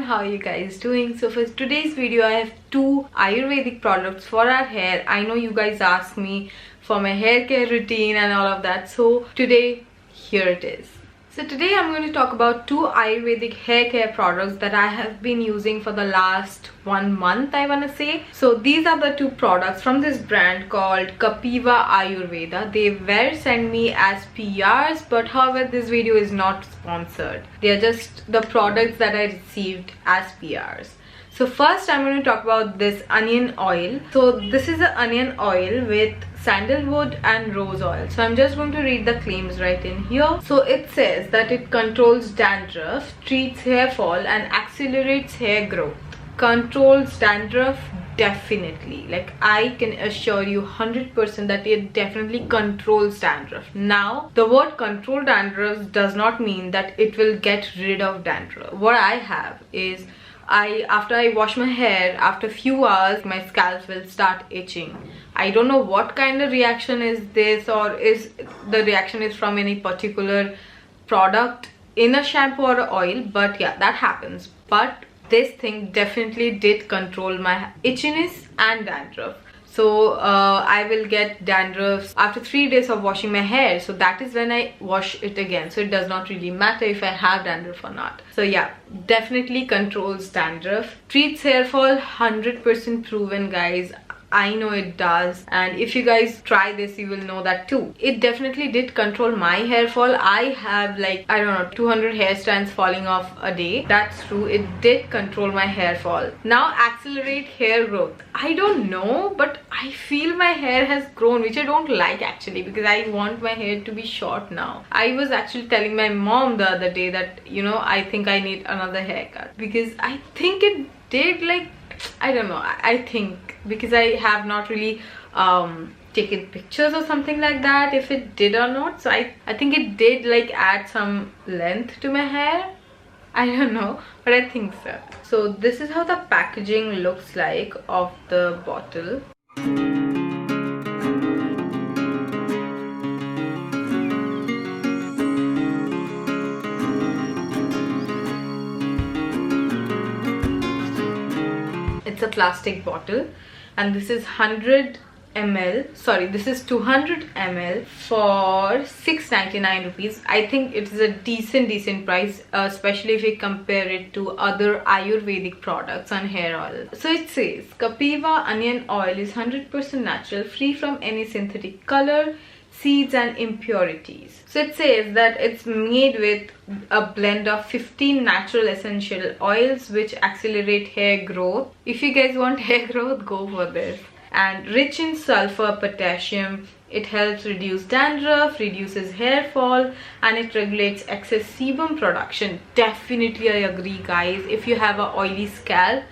how are you guys doing? So for today's video I have two Ayurvedic products for our hair. I know you guys asked me for my hair care routine and all of that, so today here it is. So today I'm going to talk about two Ayurvedic hair care products that I have been using for the last 1 month, I want to say. So these are the two products from this brand called Kapiva Ayurveda. They were sent me as PRs, but however this video is not sponsored. They are just the products that I received as PRs. So first I'm going to talk about this onion oil. So this is an onion oil with sandalwood and rose oil. So I'm just going to read the claims right in here. So it says that it controls dandruff, treats hair fall and accelerates hair growth. Controls dandruff, definitely. Like I can assure you 100% that it definitely controls dandruff. Now the word control dandruff does not mean that it will get rid of dandruff. What I have is after I wash my hair, after a few hours my scalp will start itching. I don't know what kind of reaction is this, or is the reaction is from any particular product in a shampoo or oil, but yeah, that happens. But this thing definitely did control my itchiness and dandruff. So I will get dandruff after 3 days of washing my hair, so that is when I wash it again. So it does not really matter if I have dandruff or not. So yeah, definitely controls dandruff. Treats hair fall, 100% proven, guys. I know it does, and if you guys try this you will know that too. It definitely did control my hair fall. I have like, I don't know, 200 hair strands falling off a day. That's true, it did control my hair fall. Now accelerate hair growth, I don't know, but I feel my hair has grown, which I don't like actually, because I want my hair to be short now. I was actually telling my mom the other day that, you know, I think I need another haircut, because I think it did, like, I don't know, I think, because I have not really taken pictures or something like that if it did or not. So I think it did like add some length to my hair. I don't know, but I think so. So this is how the packaging looks like of the bottle. It's a plastic bottle, and this is 100 ml, sorry, this is 200 ml for 699 rupees. I think it is a decent price, especially if you compare it to other Ayurvedic products on hair oil. So it says Kapiva onion oil is 100% natural, free from any synthetic color, seeds and impurities. So it says that it's made with a blend of 15 natural essential oils which accelerate hair growth. If you guys want hair growth, go for this. And rich in sulfur, potassium, it helps reduce dandruff, reduces hair fall, and it regulates excess sebum production. Definitely I agree, guys. If you have a oily scalp,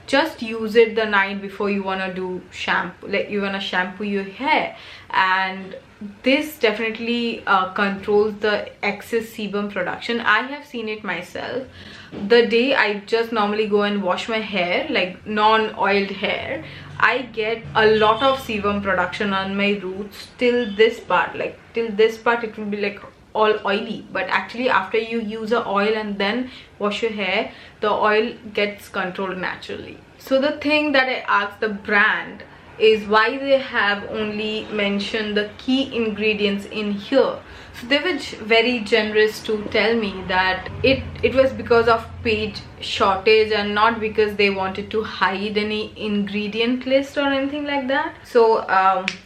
just use it the night before you want to do shampoo, like you want to shampoo your hair, and this definitely controls the excess sebum production. I have seen it myself. The day I just normally go and wash my hair, like non-oiled hair, I get a lot of sebum production on my roots till this part. Like till this part it will be like all oily, but actually after you use a oil and then wash your hair, the oil gets controlled naturally. So the thing that I asked the brand is why they have only mentioned the key ingredients in here. So they were very generous to tell me that it was because of page shortage and not because they wanted to hide any ingredient list or anything like that. So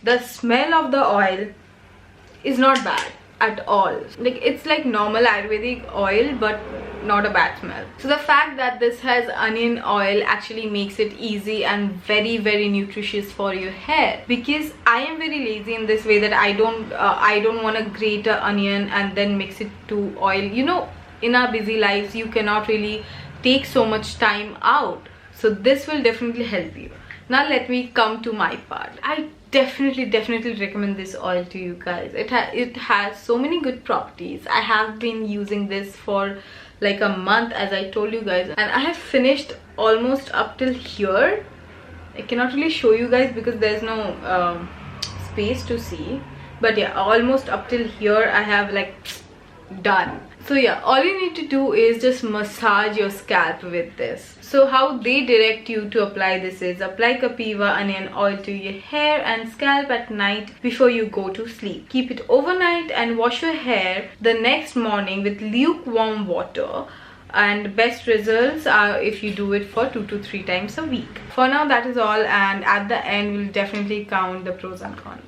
the smell of the oil is not bad at all. Like it's like normal Ayurvedic oil, but not a bad smell. So the fact that this has onion oil actually makes it easy and very nutritious for your hair, because I am very lazy in this way that I don't want to grate an onion and then mix it to oil. You know, in our busy lives you cannot really take so much time out, so this will definitely help you. Now let me come to my part. I definitely recommend this oil to you guys. It has so many good properties. I have been using this for like a month, as I told you guys, and I have finished almost up till here. I cannot really show you guys because there's no space to see, but yeah, almost up till here I have like done. So yeah, all you need to do is just massage your scalp with this. So how they direct you to apply this is apply Kapiva onion oil to your hair and scalp at night before you go to sleep. Keep it overnight and wash your hair the next morning with lukewarm water. And best results are if you do it for 2 to 3 times a week. For now, that is all, and at the end we'll definitely count the pros and cons.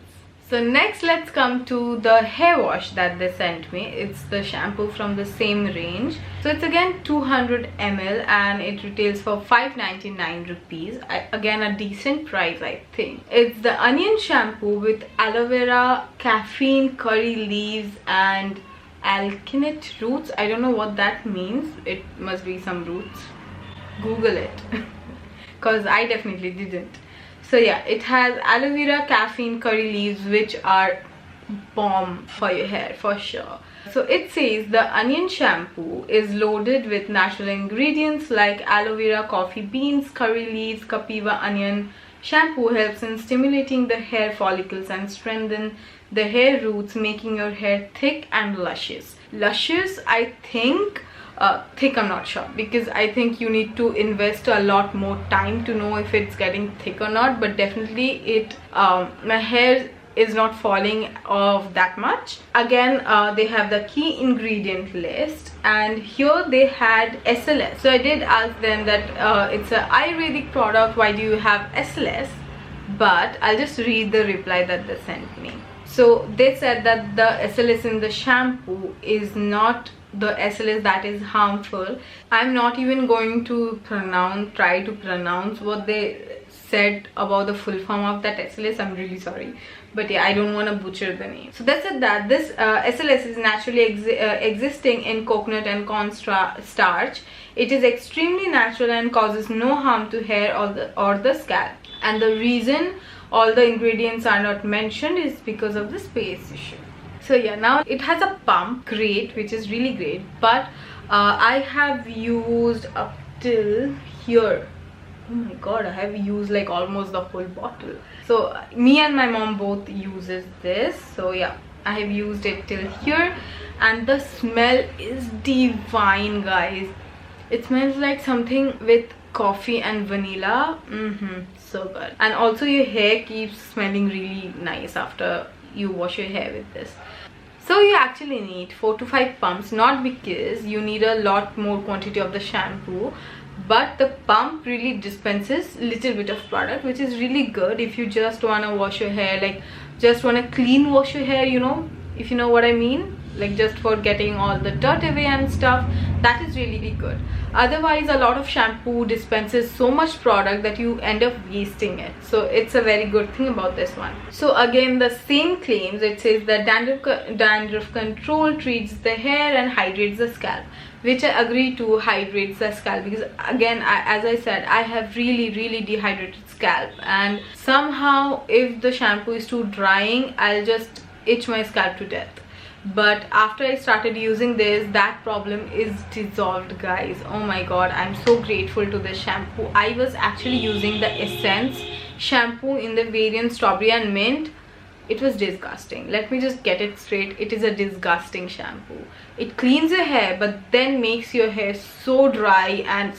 So next, let's come to the hair wash that they sent me. It's the shampoo from the same range. So it's again 200 ml and it retails for 599 rupees. Again, a decent price, I think. It's the onion shampoo with aloe vera, caffeine, curry leaves and alkanet roots. I don't know what that means. It must be some roots. Google it because I definitely didn't. So yeah, it has aloe vera, caffeine, curry leaves, which are bomb for your hair for sure. So it says the onion shampoo is loaded with natural ingredients like aloe vera, coffee beans, curry leaves. Kapiva onion shampoo helps in stimulating the hair follicles and strengthen the hair roots, making your hair thick and luscious. Luscious, I think. Thick, I'm not sure, because I think you need to invest a lot more time to know if it's getting thick or not, but definitely it my hair is not falling off that much. Again, they have the key ingredient list, and here they had SLS. So I did ask them that it's an Ayurvedic product, why do you have SLS? But I'll just read the reply that they sent me. So they said that the SLS in the shampoo is not the SLS that is harmful. I'm not even going to try to pronounce what they said about the full form of that SLS. I'm really sorry, but yeah, I don't want to butcher the name. So they said that this SLS is naturally existing in coconut and corn starch. It is extremely natural and causes no harm to hair or the scalp. And the reason all the ingredients are not mentioned is because of the space issue. So yeah, now it has a pump, great, which is really great, but I have used up till here. Oh my god, I have used like almost the whole bottle. So me and my mom both uses this. So yeah, I have used it till here, and the smell is divine, guys. It smells like something with coffee and vanilla. So good. And also your hair keeps smelling really nice after you wash your hair with this. So you actually need 4 to 5 pumps, not because you need a lot more quantity of the shampoo, but the pump really dispenses little bit of product, which is really good if you just want to wash your hair, like just want to clean wash your hair, you know, if you know what I mean, like just for getting all the dirt away and stuff. That is really good. Otherwise, a lot of shampoo dispenses so much product that you end up wasting it. So it's a very good thing about this one. So again, the same claims. It says that dandruff control, treats the hair and hydrates the scalp, which I agree to, hydrates the scalp, because again, as I said, I have really dehydrated scalp, and somehow if the shampoo is too drying, I'll just itch my scalp to death. But after I started using this, that problem is dissolved, guys. Oh my god, I'm so grateful to this shampoo. I was actually using the Essence shampoo in the variant strawberry and mint. It was disgusting. Let me just get it straight. It is a disgusting shampoo. It cleans your hair but then makes your hair so dry, and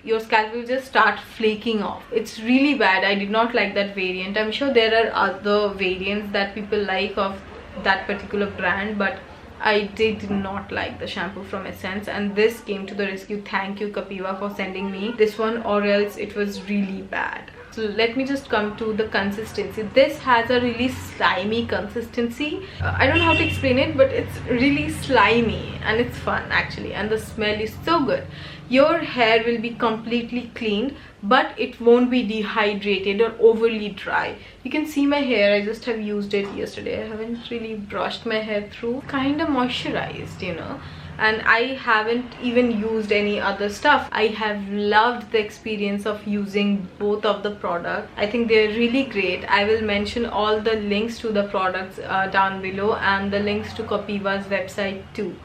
your scalp will just start flaking off. It's really bad. I did not like that variant. I'm sure there are other variants that people like of that particular brand, but I did not like the shampoo from Essence, and this came to the rescue. Thank you, Kapiva, for sending me this one, or else it was really bad. So let me just come to the consistency. This has a really slimy consistency. I don't know how to explain it, but it's really slimy and it's fun actually, and the smell is so good. Your hair will be completely cleaned, but it won't be dehydrated or overly dry. You can see my hair. I just have used it yesterday. I haven't really brushed my hair through. Kind of moisturized, you know. And I haven't even used any other stuff. I have loved the experience of using both of the products. I think they're really great. I will mention all the links to the products down below, and the links to Kapiva's website too.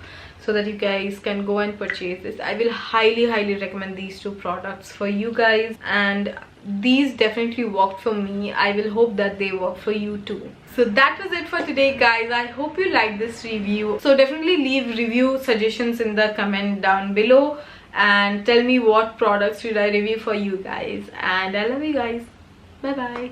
so that you guys can go and purchase this. I will highly recommend these two products for you guys, and these definitely worked for me. I will hope that they work for you too. So that was it for today, guys. I hope you liked this review. So definitely leave review suggestions in the comment down below and tell me what products should I review for you guys. And I love you guys. Bye bye.